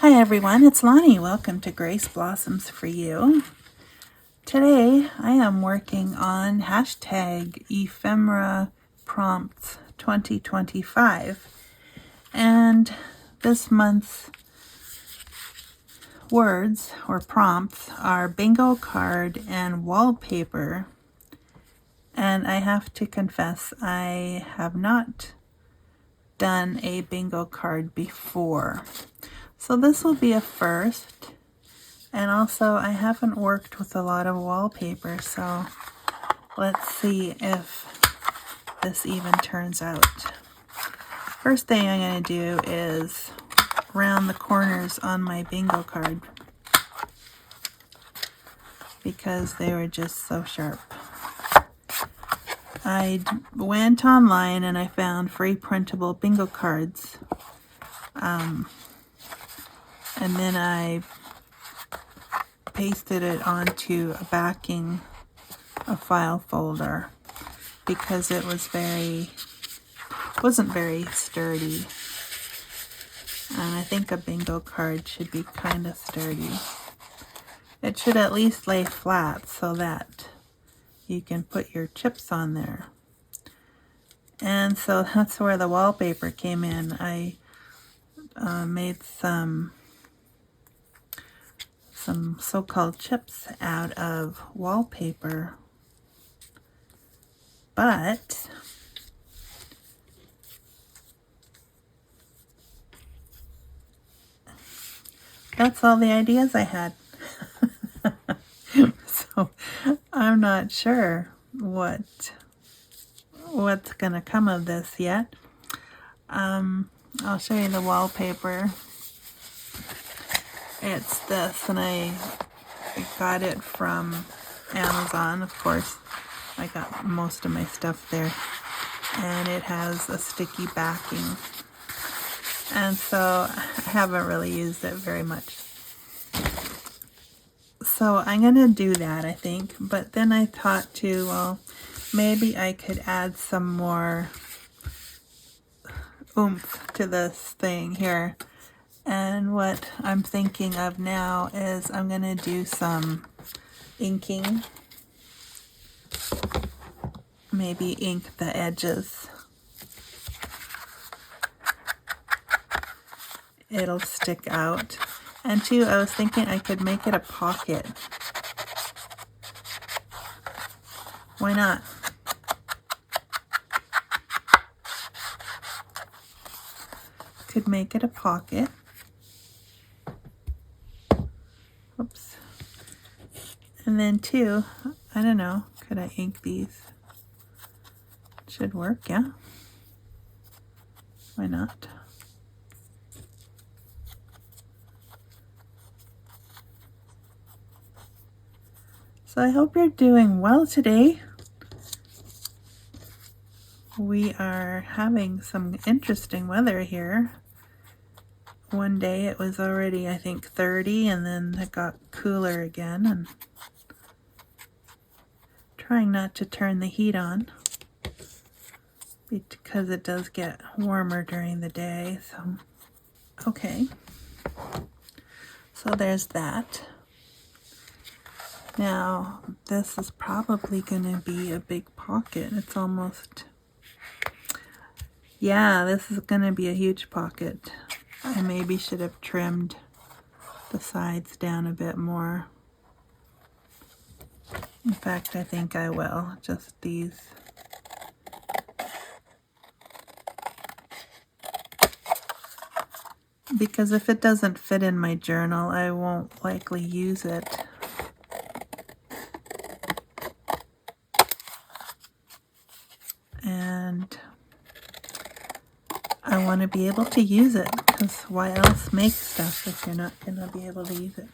Hi everyone, it's Lonnie. Welcome to Grace Blossoms for You. Today I am working on hashtag Ephemera Prompts 2025, and this month's words or prompts are bingo card and wallpaper. And I have to confess, I have not done a bingo card before. So this will be a first. And also I haven't worked with a lot of wallpaper, so let's see if this even turns out. First thing I'm going to do is round the corners on my bingo card because they were just so sharp. I went online and I found free printable bingo cards, and then I pasted it onto a backing, a file folder, because it wasn't very sturdy, and I think a bingo card should be kind of sturdy. It should at least lay flat so that you can put your chips on there. And so that's where the wallpaper came in. I made some so-called chips out of wallpaper, but that's all the ideas I had. So I'm not sure what's gonna come of this yet. I'll show you the wallpaper. It's this, and I got it from Amazon. Of course, I got most of my stuff there, and it has a sticky backing, and so I haven't really used it very much. So I'm gonna do that, I think, but then I thought too, well, maybe I could add some more oomph to this thing here. And what I'm thinking of now is I'm going to do some inking. Maybe ink the edges. It'll stick out. And too, I was thinking I could make it a pocket. Why not? Could make it a pocket. Oops. And then too, I don't know, could I ink these? Should work, yeah? Why not? So I hope you're doing well today. We are having some interesting weather here. One day it was already, I think, 30, and then it got cooler again, and trying not to turn the heat on because it does get warmer during the day. So okay, so there's that. Now this is probably gonna be a big pocket. It's almost, yeah, this is gonna be a huge pocket. I maybe should have trimmed the sides down a bit more. In fact, I think I will. Just these. Because if it doesn't fit in my journal, I won't likely use it. And I want to be able to use it, because why else make stuff if you're not going to be able to use it?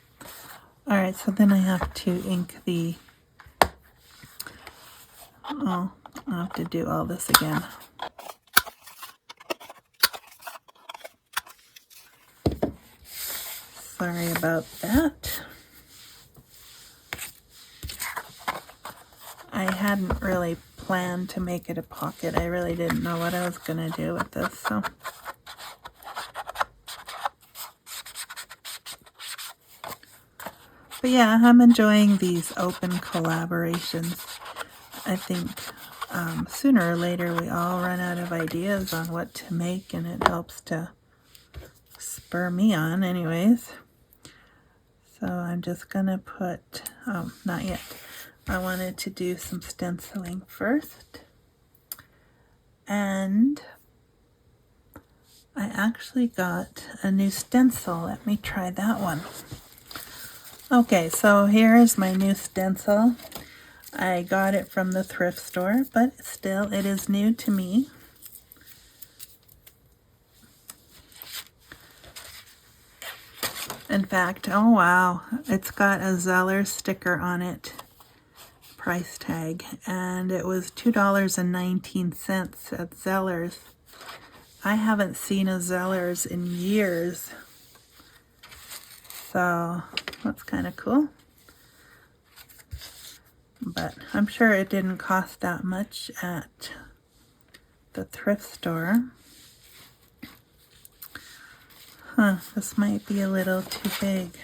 Alright, so then I have to ink the... Oh, I'll have to do all this again. Sorry about that. I hadn't really planned to make it a pocket. I really didn't know what I was going to do with this, so... But yeah, I'm enjoying these open collaborations. I think sooner or later we all run out of ideas on what to make, and it helps to spur me on anyways. So I'm just gonna put, oh, not yet. I wanted to do some stenciling first. And I actually got a new stencil. Let me try that one. Okay, so here's my new stencil. I got it from the thrift store, but still it is new to me. In fact, oh wow, it's got a Zeller sticker on it, price tag, and it was $2.19 at Zeller's. I haven't seen a Zeller's in years, so that's kind of cool. But I'm sure it didn't cost that much at the thrift store. Huh, this might be a little too big.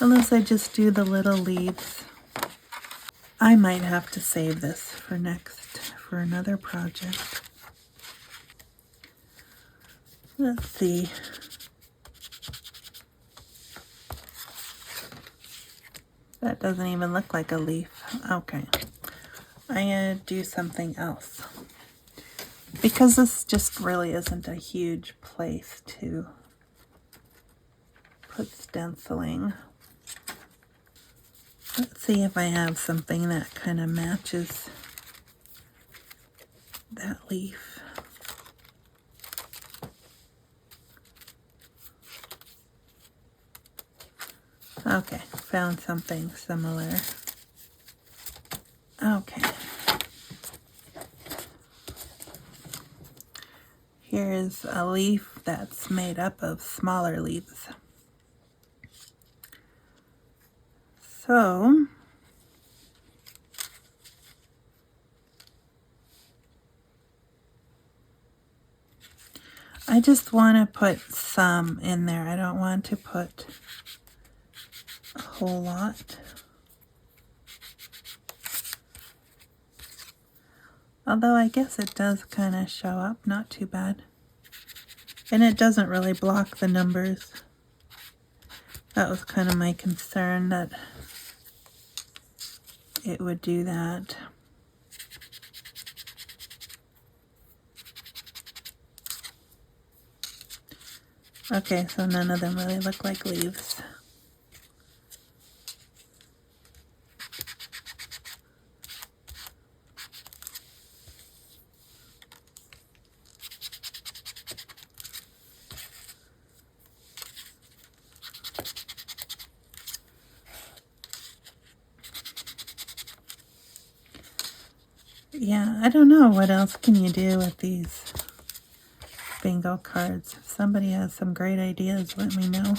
Unless I just do the little leaves. I might have to save this for another project. Let's see. That doesn't even look like a leaf. Okay. I'm going to do something else. Because this just really isn't a huge place to put stenciling. Let's see if I have something that kind of matches that leaf. Okay, found something similar. Okay. Here's a leaf that's made up of smaller leaves. So, I just want to put some in there. I don't want to put a whole lot. Although I guess it does kind of show up, not too bad. And it doesn't really block the numbers. That was kind of my concern, that it would do that. Okay, so none of them really look like leaves. Yeah, I don't know, what else can you do with these bingo cards? If somebody has some great ideas, let me know.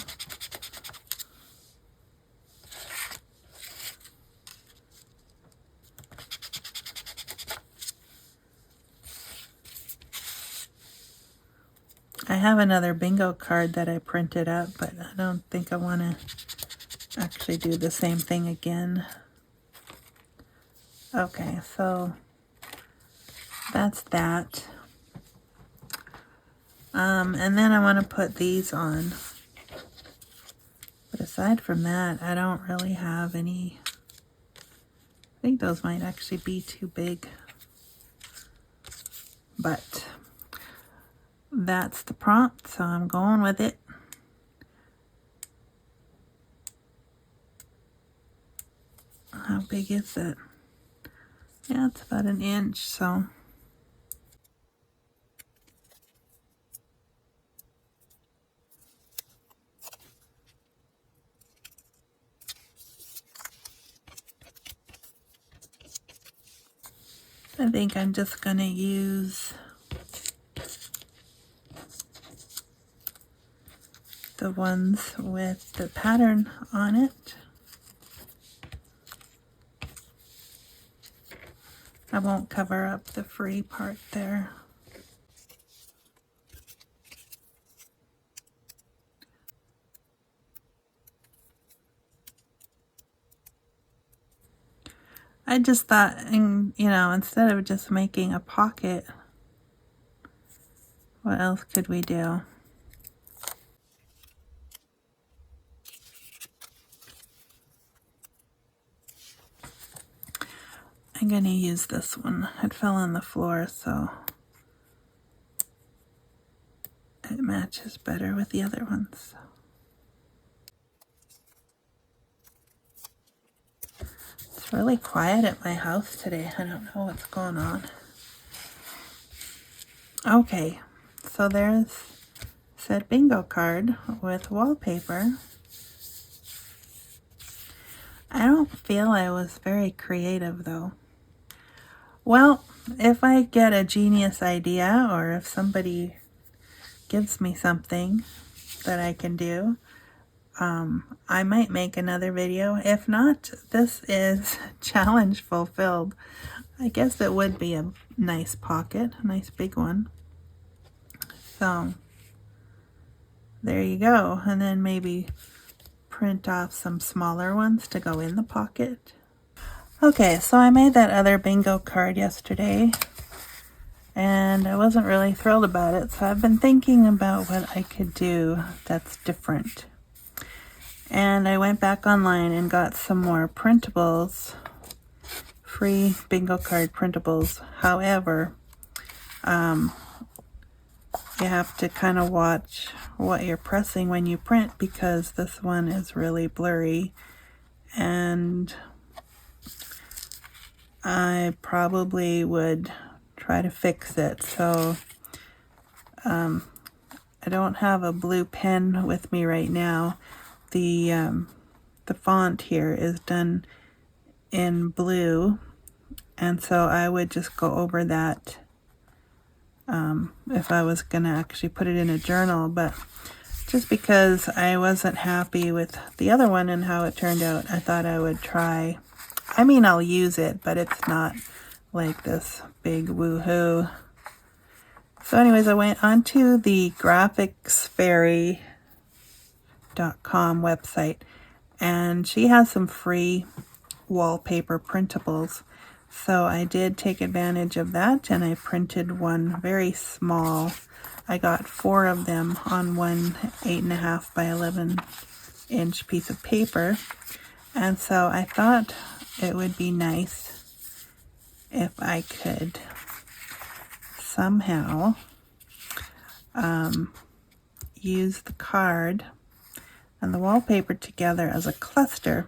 I have another bingo card that I printed up, but I don't think I want to actually do the same thing again. Okay, so that's that. And then I want to put these on. But aside from that, I don't really have any. I think those might actually be too big. But that's the prompt, so I'm going with it. How big is it? Yeah, it's about an inch, so. I think I'm just going to use the ones with the pattern on it. I won't cover up the free part there. I just thought, instead of just making a pocket, what else could we do? I'm going to use this one. It fell on the floor, so it matches better with the other ones. It's really quiet at my house today. I don't know what's going on. Okay, so there's said bingo card with wallpaper. I don't feel I was very creative though. Well, if I get a genius idea or if somebody gives me something that I can do, I might make another video. If not, this is challenge fulfilled. I guess it would be a nice pocket, a nice big one. So there you go. And then maybe print off some smaller ones to go in the pocket. Okay, so I made that other bingo card yesterday and I wasn't really thrilled about it, so I've been thinking about what I could do that's different. And I went back online and got some more printables, free bingo card printables. However, you have to kind of watch what you're pressing when you print because this one is really blurry and I probably would try to fix it. So I don't have a blue pen with me right now. The font here is done in blue, and so I would just go over that if I was gonna actually put it in a journal, but just because I wasn't happy with the other one and how it turned out, I thought I would try. I mean, I'll use it, but it's not like this big woohoo. So anyways, I went onto the graphicsfairy.com website, and she has some free wallpaper printables. So I did take advantage of that, and I printed one very small. I got 4 of them on one 8.5 by 11 inch piece of paper. And so I thought it would be nice if I could somehow use the card and the wallpaper together as a cluster.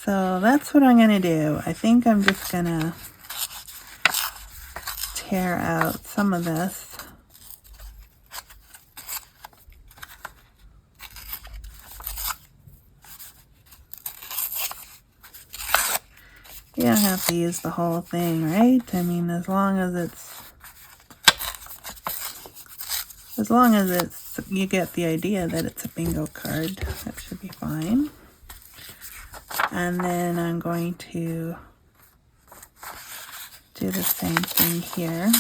So that's what I'm going to do. I think I'm just going to tear out some of this. You don't have to use the whole thing, right? I mean, as long as you get the idea that it's a bingo card, that should be fine. And then I'm going to do the same thing here.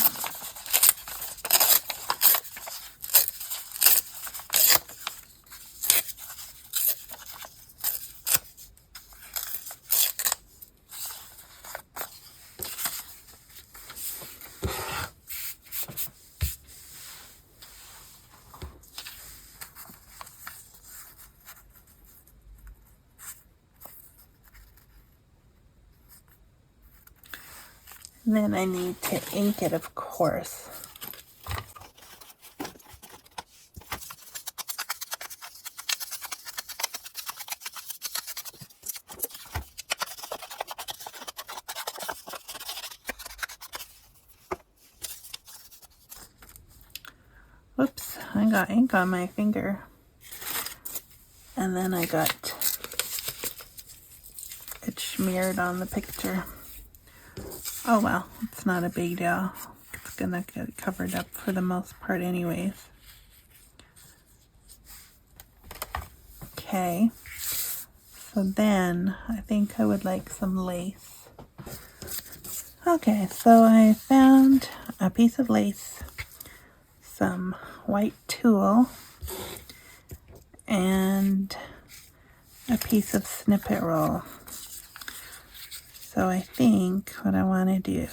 And then I need to ink it, of course. Whoops, I got ink on my finger. And then I got it smeared on the picture. Oh well, it's not a big deal. It's gonna get covered up for the most part anyways. Okay, so then I think I would like some lace. Okay, so I found a piece of lace, some white tulle, and a piece of snippet roll. So I think what I want to do,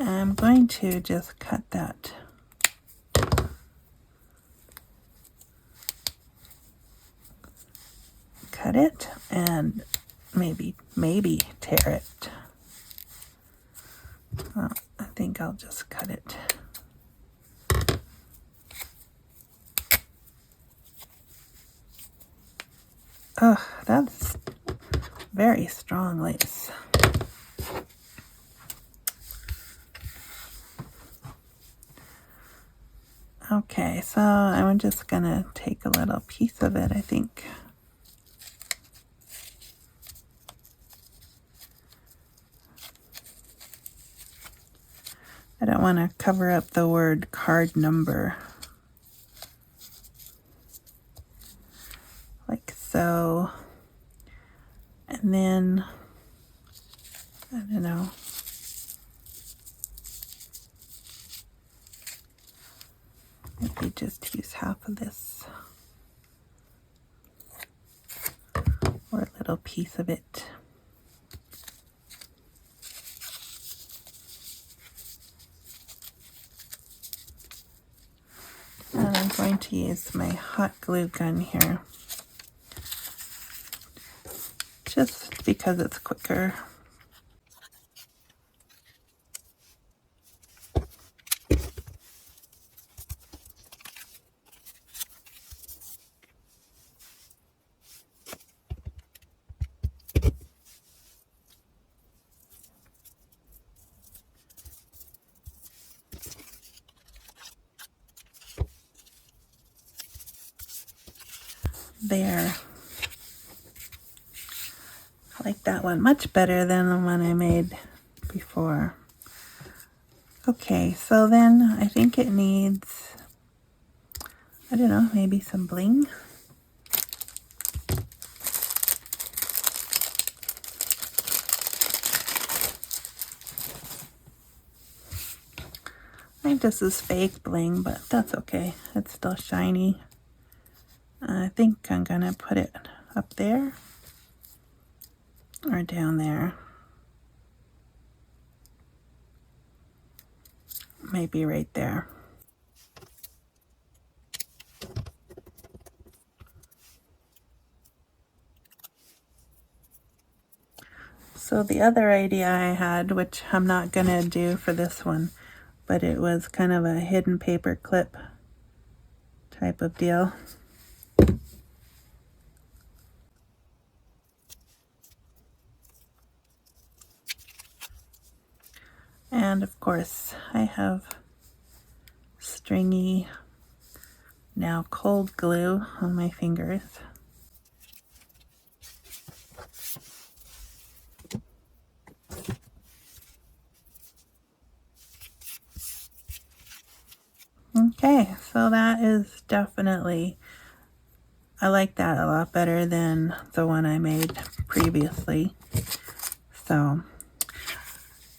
I'm going to just cut that. Cut it and maybe tear it. Well, I think I'll just cut it. Ugh, that's very strong lace. Okay, so I'm just gonna take a little piece of it, I think. I don't want to cover up the word card number. Like so. And then, I don't know. Maybe just use half of this. Or a little piece of it. And I'm going to use my hot glue gun here. Just because it's quicker. There. I like that one much better than the one I made before. Okay, so then I think it needs, I don't know, maybe some bling. I think this is fake bling, but that's okay. It's still shiny. I think I'm gonna put it up there or down there. Maybe right there. So the other idea I had, which I'm not gonna do for this one, but it was kind of a hidden paper clip type of deal. And of course, I have stringy, now cold glue on my fingers. Okay, so that is definitely, I like that a lot better than the one I made previously. So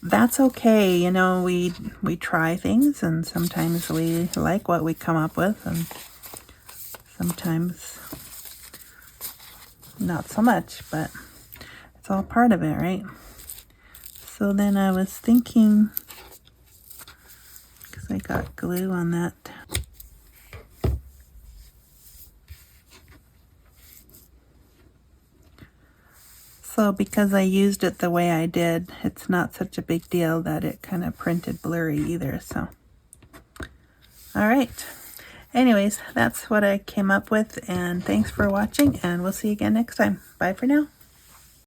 that's okay, you know, we try things and sometimes we like what we come up with and sometimes not so much, but it's all part of it, right? So then I was thinking, because I got glue on that. So because I used it the way I did, it's not such a big deal that it kind of printed blurry either, so. All right. Anyways, that's what I came up with, and thanks for watching, and we'll see you again next time. Bye for now.